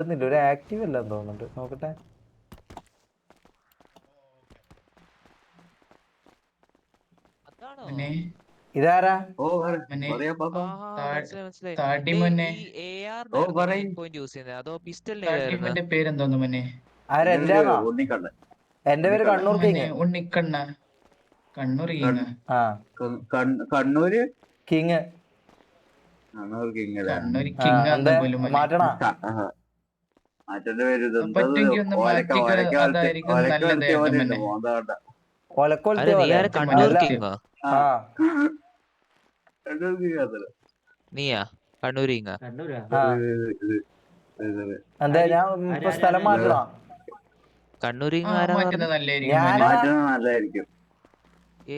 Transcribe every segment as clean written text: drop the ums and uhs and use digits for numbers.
ഒരു ആക്റ്റീവ് അല്ലെന്ന് തോന്നുന്നുണ്ട്, നോക്കട്ടെ. ഇതാരാ? പേരെന്തോന്നു മോനെ? ആരാ? എന്റെയാണോ? എന്റെ പേര് കണ്ണൂർ കിങ്. ഉണ്ണിക്കണ്ണ. കണ്ണൂർ കിങ്. ആ, Kannur king. Kannur king. Kannur king എന്താ മാറ്റണ? മാറ്റന്റെ പേര് പറ്റുമെങ്കിൽ ഒന്ന് മാറ്റിക്കോ, അതായിരിക്കും നല്ലതായിരുന്നു മോനെ. ഒലക്കൊലത്തിയ പോലെ. കണ്ണൂർ കിങ്ങോ? ആ, നീയാ കണ്ണൂർ കിങ്ങ? എന്താ ഞാൻ ഇപ്പൊ സ്ഥലം മാറ്റണോ? കണ്ണൂർ കിങ് ആരാ? നല്ലതായിരിക്കും.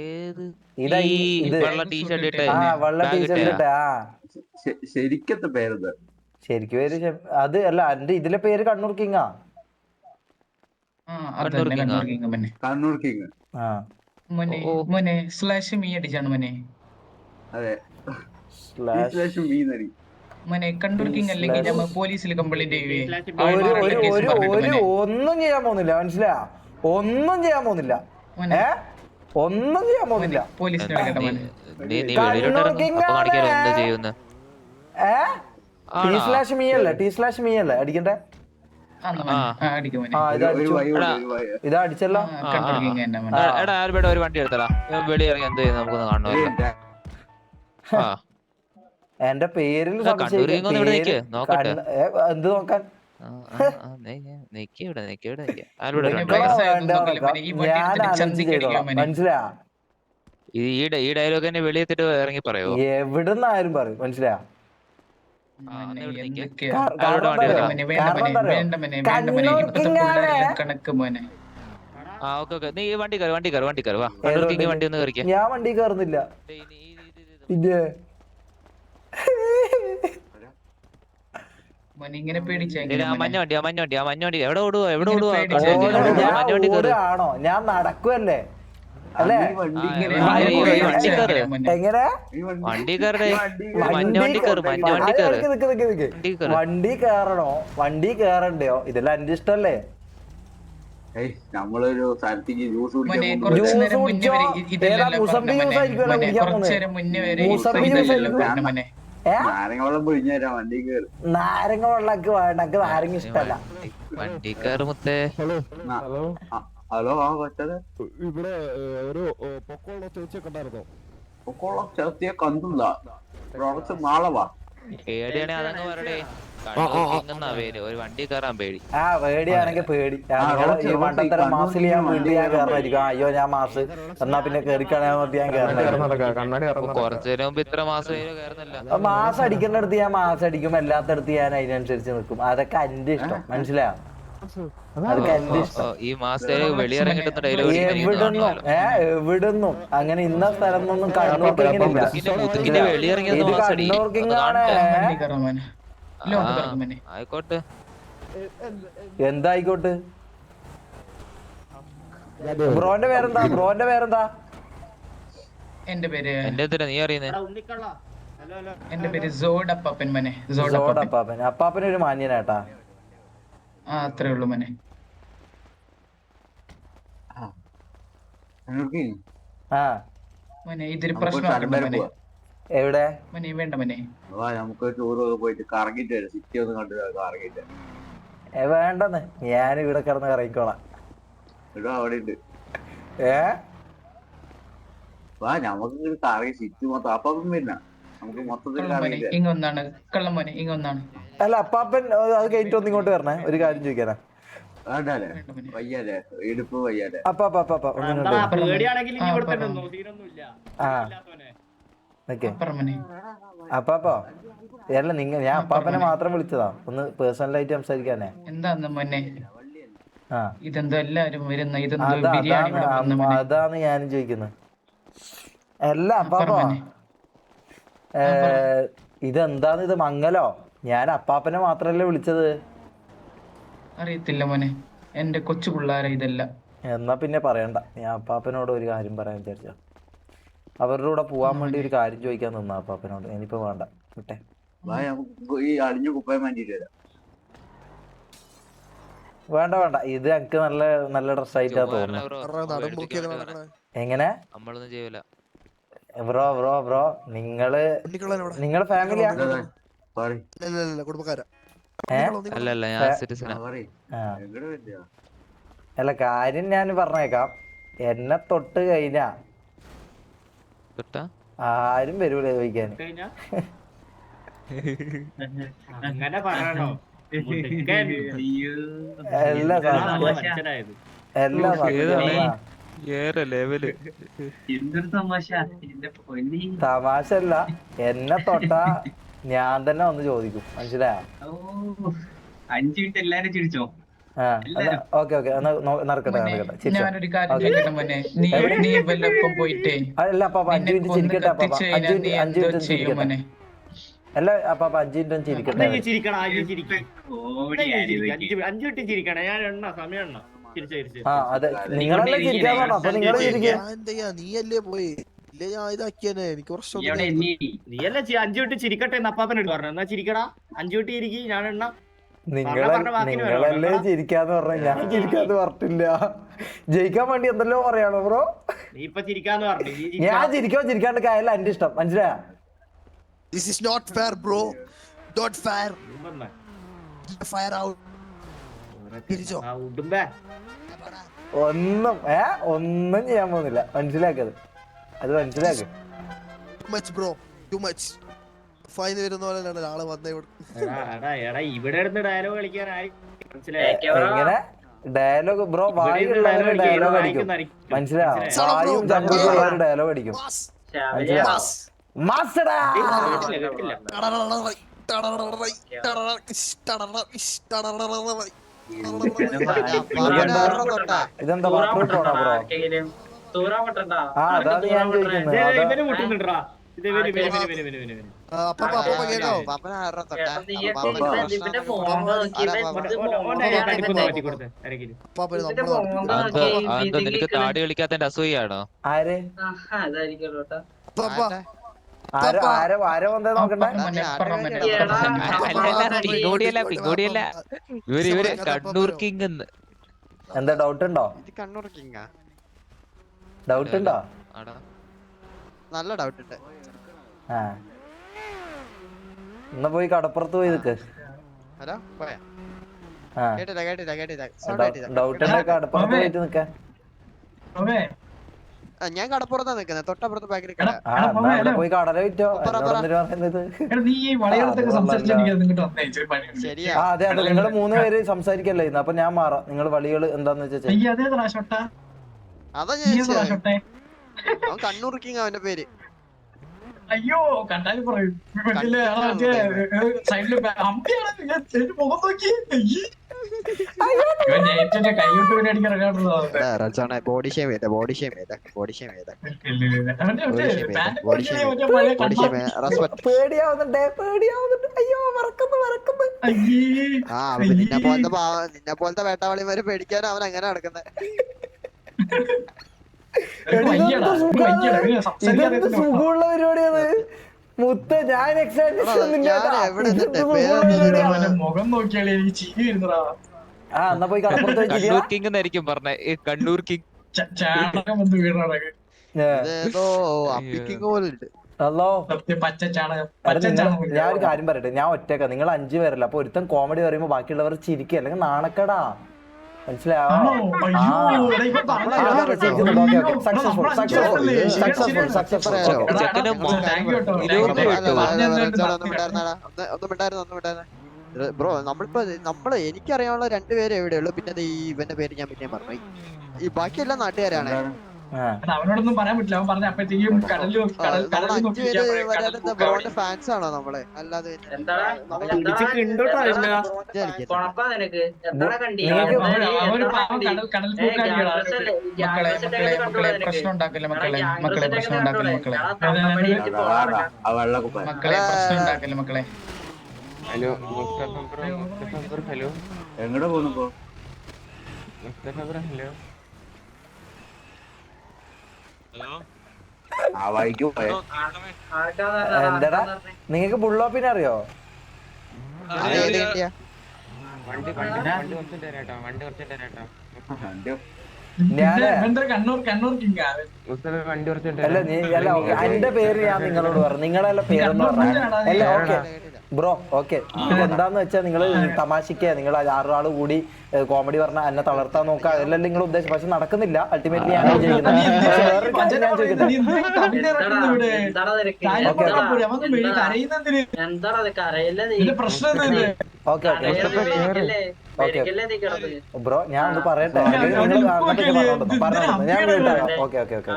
ഏത്? ഇതാ ഇത്. വെള്ള ടീഷർട്ട് ഇട്ട് ആ, വെള്ള ടീഷർട്ട് ഇട്ട. ആ, ശരിക്കത്തെ പേരെന്താ? ശരിക്കും പേര് അത് അല്ല, എന്റെ ഇതിലെ പേര് കണ്ണൂർ കിങ്ങാ. കണ്ണൂർ കിങ്. ആ, മോനെ സ്ലാഷ് മീ അടിച്ചാണ് മോനെ. അതെ, മോനെ കണ്ണൂർ കിങ് അല്ലെങ്കിൽ നമ്മൾ പോലീസിൽ കംപ്ലൈന്റ് ഒന്നും ചെയ്യാൻ പോകുന്നില്ല, മനസ്സിലാ? ഒന്നും ചെയ്യാൻ പോകുന്നില്ല, ഒന്നും ചെയ്യാൻ പോകുന്നില്ല. പോലീസിനെ ടി/മീ അല്ലേ അടിക്കണ്ടേ? ഇതാ അടിച്ചല്ലോ. ഒരു വണ്ടി എടുത്തടാ, വെളി ഇറങ്ങി എന്ത് ചെയ്യുന്നു നമുക്കൊന്ന് കാണണമല്ലോ. എന്റെ പേരിൽ എന്ത് നോക്കാൻ? മനസ്സിലാ? ഈ ഡയലോഗ് തന്നെ വെളിയെത്തിട്ട് ഇറങ്ങി പറയോ? എവിടുന്നായാലും പറയും, മനസ്സിലാ? നീ വണ്ടി കയറി വാ. കണ്ണൂർ കിങ് വണ്ടി ഒന്ന് കയറിക്കേ. ഞാൻ വണ്ടി കയറുന്നില്ല. മഞ്ഞ വണ്ടി എവിടെ ഓടുവാ? ആണോ? ഞാൻ നടക്കുവല്ലേ അല്ലേ? എങ്ങനെ വണ്ടി കയറണോ? വണ്ടി കയറണ്ടയോ? ഇതെല്ലാം എന്റെ ഇഷ്ടല്ലേ? നമ്മളൊരു സ്ഥലത്തേക്ക് ജ്യൂസ് നാരങ്ങ വെള്ളം പിഴിഞ്ഞു തരാം, വണ്ടി കയറി. നാരങ്ങ വെള്ളക്ക് വേണ്ടക്ക് നാരങ്ങ ഇഷ്ടല്ല. വണ്ടി കയറി മുത്തേ. ഹലോ, ആ പറ്റത് ഇവിടെ ഒരു പൊക്കമുള്ള ചേച്ചിയൊക്കെ ഉണ്ടായിരുന്നോ? പൊക്കമുള്ള ചേർത്തിയെ കണ്ടില്ല. നാളെ പേടിയാണെ അതങ്ങ് പറയടേ. ഒരു വണ്ടി കയറാൻ പേടി. ആ, പേടിയാണെങ്കിൽ പേടി. മണ്ടത്തരം മാസിൽ ഞാൻ വീട്ടിൽ ഞാൻ കയറണായിരിക്കും. അയ്യോ ഞാൻ മാസ് എന്നാ പിന്നെ കയറിക്കാണാൻ ഞാൻ കയറണ. കുറച്ചു നേരം മുമ്പ് ഇത്ര മാസം കയറുന്നില്ല. മാസം അടിക്കുന്നിടത്ത് ഞാൻ മാസം അടിക്കും, എല്ലാത്തടത്ത് ഞാൻ അതിനനുസരിച്ച് നിൽക്കും. അതൊക്കെ എന്റെ ഇഷ്ടം, മനസ്സിലായോ? അതൊക്കെ എന്റെ ഇഷ്ടം. ഈ മാസത്തെ വെളിയിറങ്ങി കിട്ടുന്ന ഡയലോഗ് എവിടുന്നും അങ്ങനെ ഇന്ന സ്ഥലം ഒന്നും കണ്ണൂർ കിങ്ങിനില്ല. ഇത് കണ്ണൂർ കിങ്ങാണ്. ആയിക്കോട്ടെ, എന്തായിക്കോട്ടെ. ബ്രോന്റെ പേരെന്താ? എന്റെ പേര് നീ അറിയുന്നേ? എന്റെ പേര് സോഡപ്പാപ്പൻ മോനെ. അപ്പാപ്പൻ ഒരു മാന്യനാട്ടാ. അത്രേ ഉള്ളു മോനെ. മോനെ ഇതൊരു പ്രശ്നമാണ്. എവിടെ മോനെ? വേണ്ട മോനെ, നമുക്ക് ടൂറ് പോയിട്ട് കറങ്ങിട്ട് വരാം. സിറ്റി ഒന്ന് കണ്ടു കറങ്ങിട്ട്. വേണ്ടെന്ന്, ഞാൻ ഇവിടെ കിടന്ന് കറങ്ങിക്കോളാം. അവിടെ ഉണ്ട്. വാ, നമുക്ക് കറങ്ങി സിറ്റി മൊത്തം. അപ്പം പിന്നെ നമുക്ക് മൊത്തത്തിൽ ഇങ്ങൊന്നാണ് കള്ളം മോനെ, ഇങ്ങൊന്നാണ്. അല്ല അപ്പാപ്പൻ അത് കഴിഞ്ഞിട്ട് ഒന്ന് ഇങ്ങോട്ട് വരണേ, ഒരു കാര്യം ചോദിക്കാനാ. വയ്യാലേ, ഇടുപ്പ് വയ്യാലേ. അപ്പാപ്പോ അല്ല ഞാൻ അപ്പാപ്പനെ മാത്രം വിളിച്ചതാ, ഒന്ന് പേഴ്സണലായിട്ട് സംസാരിക്കാനേ. എന്താന്ന് മോനെ? ഇതെന്തോ എല്ലാരും വരുന്ന അതാണ് ഞാനും ചോദിക്കുന്നത്. അല്ല അപ്പാപ്പോ ഇതെന്താന്ന്, ഇത് മംഗലോ? ഞാൻ അപ്പാപ്പനെ മാത്രല്ലേ വിളിച്ചത്. അറിയത്തില്ല മോനെ, എന്റെ കൊച്ചു പിള്ളേരെ ഇതല്ല. എന്നാ പിന്നെ പറയണ്ട, ഞാൻ അപ്പാപ്പനോട് ഒരു കാര്യം പറയാൻ വിചാരിച്ച. അവരുടെ കൂടെ പോവാൻ വേണ്ടി ഒരു കാര്യം ചോദിക്കാൻ നിന്നാ അപ്പാപ്പനോട്. ഇനിയിപ്പോ വേണ്ട, വിട്ടെ. ഈ അടിഞ്ഞ കുപ്പായം മാറ്റിട്ട് വരാം. വേണ്ട വേണ്ട, ഇത് എനിക്ക് നല്ല നല്ല ഡ്രസ് ആയിട്ടാ തോന്നുന്നു. എങ്ങനെ നമ്മളൊന്നും ചെയ്യൂല. ബ്രോ ബ്രോ ബ്രോ നിങ്ങള് ഫാമിലിയാ? അല്ല ഞാൻ സിറ്റിസനാ. അല്ല കാര്യം ഞാൻ പറഞ്ഞേക്കാം, എന്നെ തൊട്ട് കഴിഞ്ഞാ ആരും വരൂല ചോദിക്കാൻ. അങ്ങനെ പറയണോ? എല്ലാ തമാശല്ല, എന്നെ തൊട്ടാ ഞാൻ തന്നെ വന്ന് ചോദിക്കും, മനസ്സിലായോ? 5 മിനിറ്റ് എല്ലാരും ചിരിച്ചോ? ഓക്കെ ഓക്കെ നടക്കട്ടെ നടക്കട്ടെ. ഞാനൊരു കാര്യം ചോദിക്കട്ടെ മോനെ, നീ വല്ലപ്പം പോയിട്ടേ അല്ല അപ്പാ 5 മിനിറ്റ് ചിരിക്കട്ടെ അപ്പാ, 5 മിനിറ്റ് ചിരിക്കട്ടെ. അല്ല അപ്പാ 5 മിനിറ്റ് ചിരിക്കട്ടെ. 5 മിനിറ്റ് ചിരിക്കണേ, ഞാൻ എണ്ണ സമയം എണ്ണ. ആ അതെ, നിങ്ങളല്ലേ ചിരിക്കാൻ പറഞ്ഞു, അപ്പൊ നിങ്ങള് ചിരിക്കുക. നീയല്ലേ പോയി എനിക്ക് നീയല്ല 5 മിനിറ്റ് ചിരിക്കട്ടെ എന്ന് അപ്പാപ്പനോട് പറഞ്ഞു. എന്നാ ചിരിക്കടാ, 5 മിനിറ്റ് ചിരിക്കി, ഞാൻ എണ്ണ. നിങ്ങളല്ലേ ചിരിക്കാന്ന് പറഞ്ഞ, ഞാൻ ചിരിക്കാന്ന് പറഞ്ഞിട്ടില്ല. ജയിക്കാൻ വേണ്ടി എന്തെല്ലോ പറയാണോ ബ്രോ? നീ ഇപ്പൊ ചിരിക്കാന്ന് പറഞ്ഞു. ഞാൻ ചിരിക്കോ ചിരിക്കാണ്ട് കായല്ല എന്റെ ഇഷ്ടം, മനസ്സിലായോ? This is not fair, bro. Not fair. Fire out. ഒന്നും ചെയ്യാൻ പോകുന്നില്ല, മനസ്സിലാക്കത്, അത് മനസ്സിലാക്ക്. Too much, bro. Too much. Fine വരുന്ന പോലെ ആള് വന്നേ ഇവിടെ ഡയലോഗ് കളിക്കാൻ എങ്ങനെ ഡയലോഗ് ബ്രോ? വായുള്ളവര് ഡയലോഗ് അടിക്കും, മനസ്സിലായോ? വായും ചമ്പുള്ളവര് ഡയലോഗ് അടിക്കും, മനസ്സിലായോ? മാസ്റ്റടാ ഇതെന്താ വാട്ടർ പോണോ ബ്രോ? ആ അതാണ് ഞാൻ ചോദിക്കുന്നത്. നിനക്ക് താടി കളിക്കാത്തതിന്റെ അസൂയാണോ? ആര് ആരോ വന്നേ നോക്കണ്ടേ? പിങ്ങോടിയല്ല ഇവര് കണ്ണൂർ കിങ്. എന്താ ഡൗട്ട് ഉണ്ടോ? ഡൗട്ട് ഉണ്ടോ? നല്ല ഡൗട്ട് ഉണ്ട്. ആ എന്നാ പോയി കടപ്പുറത്ത് പോയി നിക്ക്. ഹലോ പോയാ? കേട്ടില്ല. ഡൗട്ട് ഉണ്ടെങ്കിൽ കടപ്പുറത്ത് പോയിട്ട് നിക്ക. ഞാൻ കടപ്പുറത്താ നിക്കുന്നത്, തൊട്ടപ്പുറത്ത് ബാക്കിൽ പോയി കടല വിറ്റോ. ശരിയാ. അതെ അതെ, നിങ്ങൾ 3 പേര് സംസാരിക്കല്ലേ ഇന്ന്, അപ്പൊ ഞാൻ മാറാം. നിങ്ങൾ വളികള് എന്താന്ന് വെച്ചാ അതാ ഞാൻ അവൻ കണ്ണൂർ കിങ്, അവന്റെ പേര്. അയ്യോ കണ്ടാലും പറയും ബോഡി ഷേം ചെയ്ത പേടിയാവുന്നുണ്ട്. അയ്യോ മറക്കുന്നു. നിന്നെ പോലത്തെ വേട്ടാവളിമാര് പേടിക്കാനും അവൻ അങ്ങനെ നടക്കുന്നത്. സുഖമുള്ള പരിപാടിയത് മുത്ത. ഞാൻ മുഖം നോക്കിയാൽ എനിക്ക് ചിരി വരുന്നതാ. ആ എന്നാ പോയി കടപ്പുറത്ത് കണ്ണൂർ കിങ് എന്നായിരിക്കും പറഞ്ഞേ. കണ്ണൂർ കിങ് ചാണകം വന്ന് വീണടക്ക്. ഹലോ, പച്ച ചാണകം. ഞാൻ ഒരു കാര്യം പറയട്ടെ, ഞാൻ ഒറ്റക്ക, നിങ്ങൾ 5 പേരല്ല. അപ്പൊ ഒരുത്തൻ കോമഡി പറയുമ്പോ ബാക്കിയുള്ളവർ ചിരിക്കുക, അല്ലെങ്കിൽ നാണക്കടാ, മനസ്സിലായോ? ബ്രോ നമ്മള് എനിക്കറിയാനുള്ള 2 പേര് എവിടെയുള്ളൂ. പിന്നെ ഇവന്റെ പേര് ഞാൻ പിന്നെ പറഞ്ഞു. ഈ ബാക്കിയെല്ലാം നാട്ടുകാരാണ്. അവനോടൊന്നും പറയാൻ പറ്റില്ല. അവൻ പറഞ്ഞ അപ്പഴത്തേക്കും ബ്രോന്റെ ഫാൻസ് ആണോ നമ്മള്? അല്ലാതെ പ്രശ്നം ഉണ്ടാക്കില്ല മക്കളെ പ്രശ്നം ഉണ്ടാക്കില്ല മക്കളെ. ഹലോ ഹലോ എങ്ങടെ പോന്നപ്പോ? ഹലോ ആ വൈക്ക് പോയെ. എന്താടാ നിങ്ങൾക്ക് ബുള്ളോപ്പിനെ അറിയോ? വണ്ടി കുറച്ച് തരാട്ടോ വണ്ടി കുറച്ച് അല്ല നീ അല്ല ഓക്കെ എന്റെ പേര് ഞാൻ നിങ്ങളോട് പറഞ്ഞു നിങ്ങളെല്ലാം പേരെന്ന് പറഞ്ഞാൽ അല്ല ഓക്കെ ബ്രോ ഓക്കെ എന്താന്ന് വെച്ചാൽ നിങ്ങൾ തമാശിക്കുക നിങ്ങൾ 6 ആള് കൂടി കോമഡി പറഞ്ഞാൽ എന്നെ തളർത്താൻ നോക്കുക അതെല്ലാം നിങ്ങൾ ഉദ്ദേശിച്ചു പക്ഷെ നടക്കുന്നില്ല അൾട്ടിമേറ്റ്ലി ഞാൻ വിജയിക്കുന്നത് പക്ഷെ വേറൊരു കാര്യം ഞാൻ ചോദിക്കട്ടെ ഓക്കെ ബ്രോ ഞാൻ ഒന്ന് പറയട്ടെ നിങ്ങൾ അങ്ങോട്ടേക്ക് പറഞ്ഞോ ഞാൻ കേട്ടാ ഓക്കെ ഓക്കെ ഓക്കെ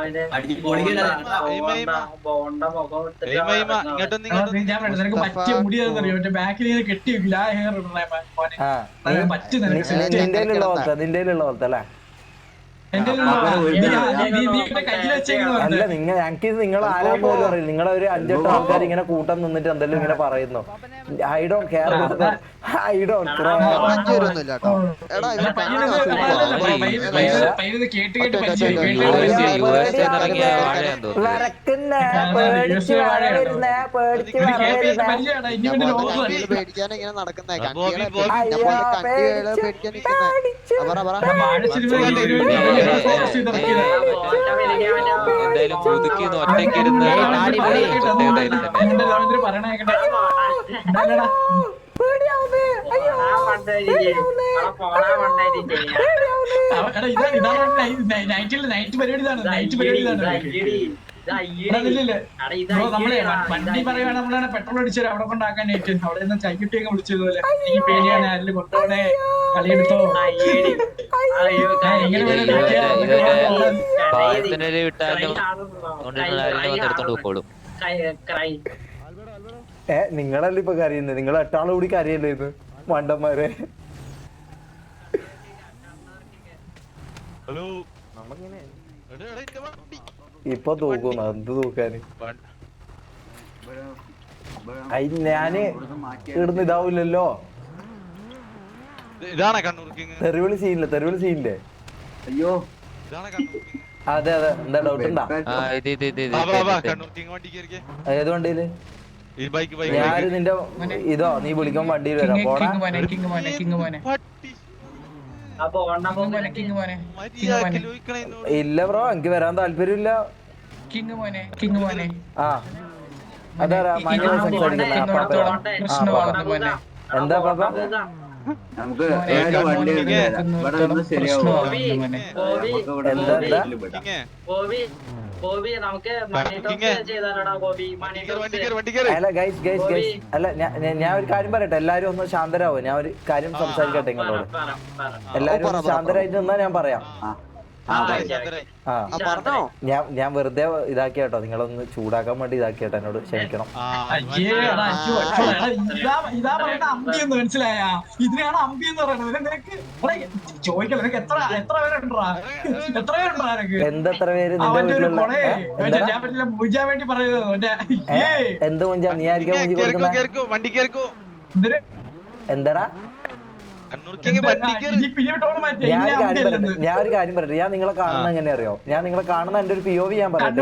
നിന്റെ പോലത്തെ അല്ലേ അല്ല ഞങ്ങൾക്ക് നിങ്ങൾ ആരാന്ന് പോലും അറിയില്ല നിങ്ങളെ ഒരു 5-8 ആൾക്കാർ ഇങ്ങനെ കൂട്ടം നിന്നിട്ട് എന്തെങ്കിലും ഇങ്ങനെ പറയുന്നു I don't care I don't പേടിക്കാനിങ്ങനെ നടക്കുന്നേ എന്തായാലും പുതുക്കിന്ന് ഒറ്റയ്ക്കിരുന്ന് നമ്മളെ വണ്ടി പറയുവാണ് നമ്മളാണ് പെട്രോൾ അടിച്ചത് അവിടെ കൊണ്ടാക്കാനായിട്ട് അവിടെ നിന്ന് കൈകിട്ടിയൊക്കെ വിളിച്ചതുപോലെ ഈ പേടിയാണ് ആരിൽ കൊണ്ടോണേ കളിയെടുത്തോ വിട്ടാലും എടുത്തോണ്ട് പോയിക്കോളും. നിങ്ങളല്ല ഇപ്പൊ കരയുന്നത് നിങ്ങൾ 8 ആള് കൂടി കരയല്ലേ ഇത് മണ്ടന്മാരെ ഇപ്പൊ തൂക്കുന്നു എന്ത് തൂക്കാന് ഞാന് ഇടുന്ന് ഇതാവൂലല്ലോ തെറിവിളി സീനില്ലേ അയ്യോ അതെ അതെ എന്താ ഡൗട്ട് ഉണ്ടാ ഏത് വണ്ടിയില് ഞാന് നിന്റെ ഇതോ നീ വിളിക്കുമ്പോ വണ്ടിയിൽ വരാം പോടാ ഇല്ല ബ്രോ എനിക്ക് വരാൻ താല്പര്യമില്ല ആ അതാരാ മാന്യമായി സംസാരിക്കുന്ന എന്താ പാപ്പ നമുക്ക് വണ്ടി ഇവിടെ നിന്ന് ശരിയാവും എന്താ അല്ല ഗൈസ് അല്ല ഞാൻ ഒരു കാര്യം പറയട്ടെ എല്ലാരും ഒന്ന് ശാന്തരാവോ ഞാൻ ഒരു കാര്യം സംസാരിക്കട്ടെ നിങ്ങളോട് എല്ലാരും ഒന്ന് ശാന്തരായിട്ട് നിന്നാ ഞാൻ പറയാം ഞാൻ വെറുതെ ഇതാക്കിയാട്ടോ നിങ്ങളൊന്ന് ചൂടാക്കാൻ വേണ്ടി ഇതാക്കിയാട്ടോ എന്നോട് ക്ഷമിക്കണം മനസ്സിലായ ഇതിനാണ് അമ്പി എന്ന് പറയുന്നത് ചോദിക്കല നിനക്ക് എത്ര പേരുണ്ടാ എന്തെത്ര പേര് ഞാൻ പറ്റില്ല മുഞ്ചാൻ വേണ്ടി പറയുന്നത് എന്ത് മുഞ്ചാ നീ ആയിരിക്കും മുഞ്ചി കൊടുക്കുന്നത് എന്താടാ ഞാൻ ഒരു കാര്യം പറയട്ടെ ഞാൻ നിങ്ങളെ കാണുന്ന എങ്ങനെ അറിയോ ഞാൻ നിങ്ങളെ കാണുന്ന എന്റെ ഒരു POV ഞാൻ പറയട്ടെ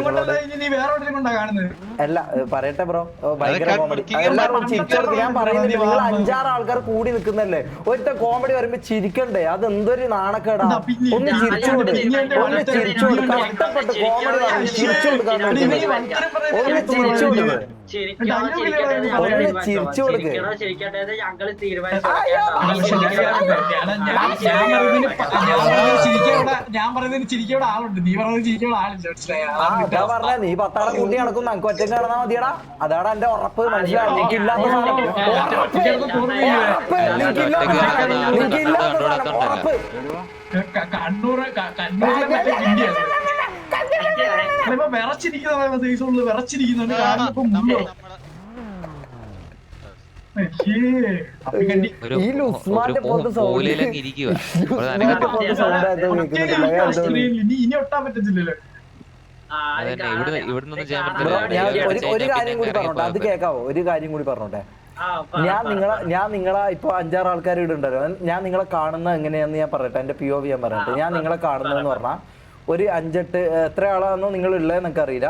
അല്ല പറയട്ടെ ബ്രോ ഭയങ്കര കോമഡി എല്ലാവരും ചിരിച്ചെടുത്ത് ഞാൻ പറയുന്നത് നിങ്ങൾ 5-6 ആൾക്കാർ കൂടി നിൽക്കുന്നല്ലേ ഒറ്റ കോമഡി വരുമ്പോ ചിരിക്കണ്ടേ അത് എന്തൊരു നാണക്കേടാ ഒന്ന് ചിരിച്ചുകൊണ്ട് കഷ്ടപ്പെട്ട് കോമഡി ചിരിച്ചു കൊടുക്കാൻ ഒന്ന് ചിരിച്ചു കൊടുക്ക് ഒന്ന് ചിരിച്ചു കൊടുക്ക് ഞാൻ പറയുന്നതിന് ചിരിക്കവിടെ ആളുണ്ട് നീ പറയുന്നത് ചിരിക്കവിടെ ആളില്ല പറഞ്ഞ നീ 10 ആളെ കൂട്ടി നടക്കും നമുക്ക് ഒറ്റയ്ക്ക് നടന്നാ മതിയടാ അതാണ് എന്റെ ഉറപ്പ് മനസ്സിലായി എനിക്കില്ലാത്ത ഉറപ്പ് കണ്ണൂരിലെ വിറച്ചിരിക്കുന്നുണ്ട് കാണുമ്പോ മുള്ളോ ഈ ഉസ്മാന്റെ പോലത്തെ സൗണ്ട് ഇനി ഒട്ടാൻ പറ്റത്തില്ലല്ലോ ഒരു കാര്യം കൂടി പറഞ്ഞോട്ടെ അത് കേക്കാവോ ഒരു കാര്യം കൂടി പറഞ്ഞോട്ടെ ഞാൻ നിങ്ങളെ ഇപ്പൊ 5-6 ആൾക്കാർ ഇവിടെ ഉണ്ടല്ലോ ഞാൻ നിങ്ങളെ കാണുന്ന എങ്ങനെയാന്ന് ഞാൻ പറയട്ടെ എന്റെ POV ഞാൻ പറയട്ടെ ഞാൻ നിങ്ങളെ കാണുന്നതെന്ന് പറഞ്ഞാൽ ഒരു 5-8 എത്ര ആളാണെന്നോ നിങ്ങൾ ഉള്ളതെന്നൊക്കെ അറിയില്ല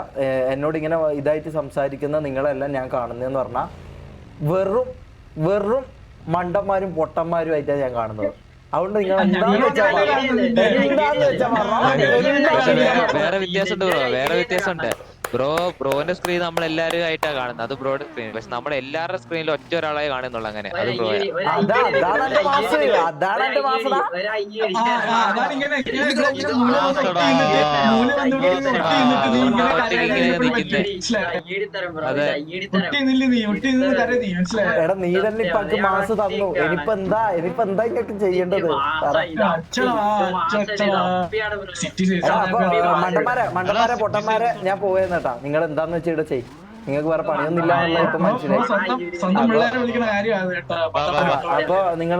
എന്നോട് ഇങ്ങനെ ഇതായിട്ട് സംസാരിക്കുന്ന നിങ്ങളെല്ലാം ഞാൻ കാണുന്നതെന്ന് പറഞ്ഞാൽ വെറും മണ്ടന്മാരും പൊട്ടന്മാരും ആയിട്ടാണ് ഞാൻ കാണുന്നത്. അതുകൊണ്ട് നിങ്ങൾ എന്താന്ന് വെച്ചാ വേറെ വ്യത്യാസമുണ്ട് ബ്രോ, വേറെ വ്യത്യാസമുണ്ട് ബ്രോന്റെ സ്ക്രീൻ നമ്മളെല്ലാരും ആയിട്ടാ കാണുന്നത്, അത് ബ്രോയുടെ സ്ക്രീൻ. പക്ഷെ നമ്മൾ എല്ലാവരുടെ സ്ക്രീനിൽ ഒറ്റ ഒരാളായി കാണുന്നുള്ളു, അങ്ങനെ അത് ബ്രോ. അതാണ് എന്റെ മാസ്, അതാണ് എന്റെ മാസടാ. എടാ നീ തന്നെ ഇപ്പൊ എനിക്ക് മാസ് തന്നു, ഇനിയിപ്പൊ എന്താ ഇങ്ങോട്ട് ചെയ്യേണ്ടത്? മണ്ടന്മാരെ പൊട്ടന്മാരെ ഞാൻ പോയെന്ന് കേട്ടാ. നിങ്ങൾ എന്താന്ന് വെച്ചാ ഇവിടെ ചെയ്യും, നിങ്ങൾക്ക് വേറെ പണിയൊന്നുമില്ല എന്നുള്ള ഇപ്പൊ മനസ്സിലായി. അപ്പൊ നിങ്ങൾ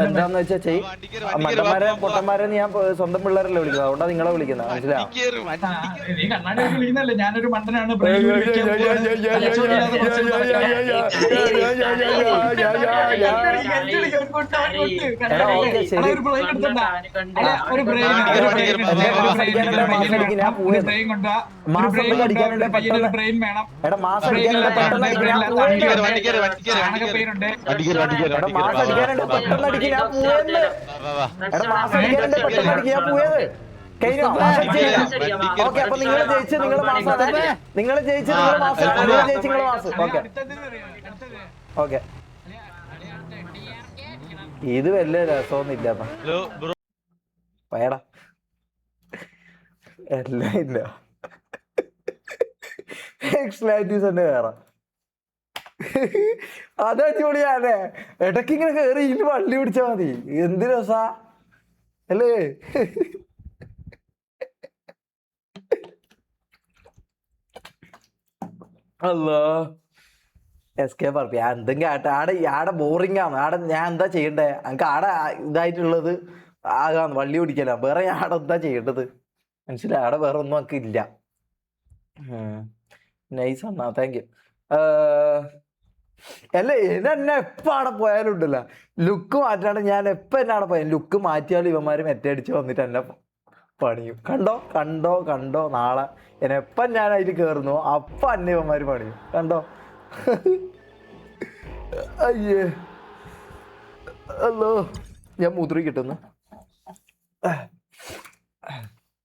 എന്താന്ന് വെച്ചാ ചെയ്യും. മണ്ടന്മാരെ പൊട്ടന്മാരെ ഞാൻ സ്വന്തം പിള്ളേരല്ലേ വിളിക്കുന്നത്, അതുകൊണ്ടാണ് നിങ്ങളെ വിളിക്കുന്നത്, മനസ്സിലായോ? ഞാനൊരു മണ്ടനാണ്. എടാ മാസം അടിക്കാനുണ്ട് പെട്ടെന്ന് അടിക്കാൻ ഞാൻ പോയത് കഴിഞ്ഞോ? ഓക്കെ, അപ്പൊ നിങ്ങൾ ജയിച്ച് നിങ്ങൾ മാസം ഓക്കെ. ഇത് വലിയ രസമൊന്നുമില്ല പയടാ, എല്ലാം ഇല്ല. എക്സ്ലാറ്റീസ് തന്നെ വേറെ അതടിപൊളിയാണേ. ഇടയ്ക്ക് ഇങ്ങനെ കേറി ഇതിന് വള്ളി പിടിച്ചാ മതി, എന്ത് രസാ അല്ലേ? അല്ലോ എസ്കേപ്പ് പറപ്പി എന്തെങ്കിലും ആടെ ബോറിംഗ് ആണ്. ആടെ ഞാൻ എന്താ ചെയ്യണ്ടേ? എനിക്ക് ആടെ ഇതായിട്ടുള്ളത് ആകാന്ന് വള്ളി പിടിക്കല, വേറെ ഞാൻ ആടെ എന്താ ചെയ്യേണ്ടത്? മനസ്സിലായി? ആടെ വേറെ ഒന്നും എനിക്ക് ഇല്ല. Nice Anna, thank you. അല്ലേ എന്നെ എപ്പ അവിടെ പോയാലും ഉണ്ടല്ലോ, ലുക്ക് മാറ്റാണ്ട് ഞാൻ എപ്പ എന്നെ അവിടെ പോയാലും ലുക്ക് മാറ്റിയാലും ഇവന്മാര് മെറ്റടിച്ച് വന്നിട്ട് എന്നെ പണിയും. കണ്ടോ നാളെ എപ്പം ഞാൻ അതിൽ കയറുന്നു അപ്പൊ അന്നെ ഇവന്മാര് പണിയും. കണ്ടോ? അയ്യേ അല്ലോ, ഞാൻ മുദ്ര കിട്ടുന്നു.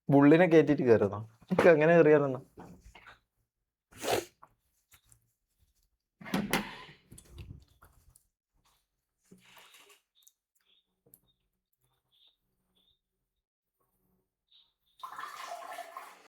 ബുള്ളിനെ കയറ്റിട്ട് കയറുന്നു, എനിക്ക് അങ്ങനെ കയറിയാലെന്നാ.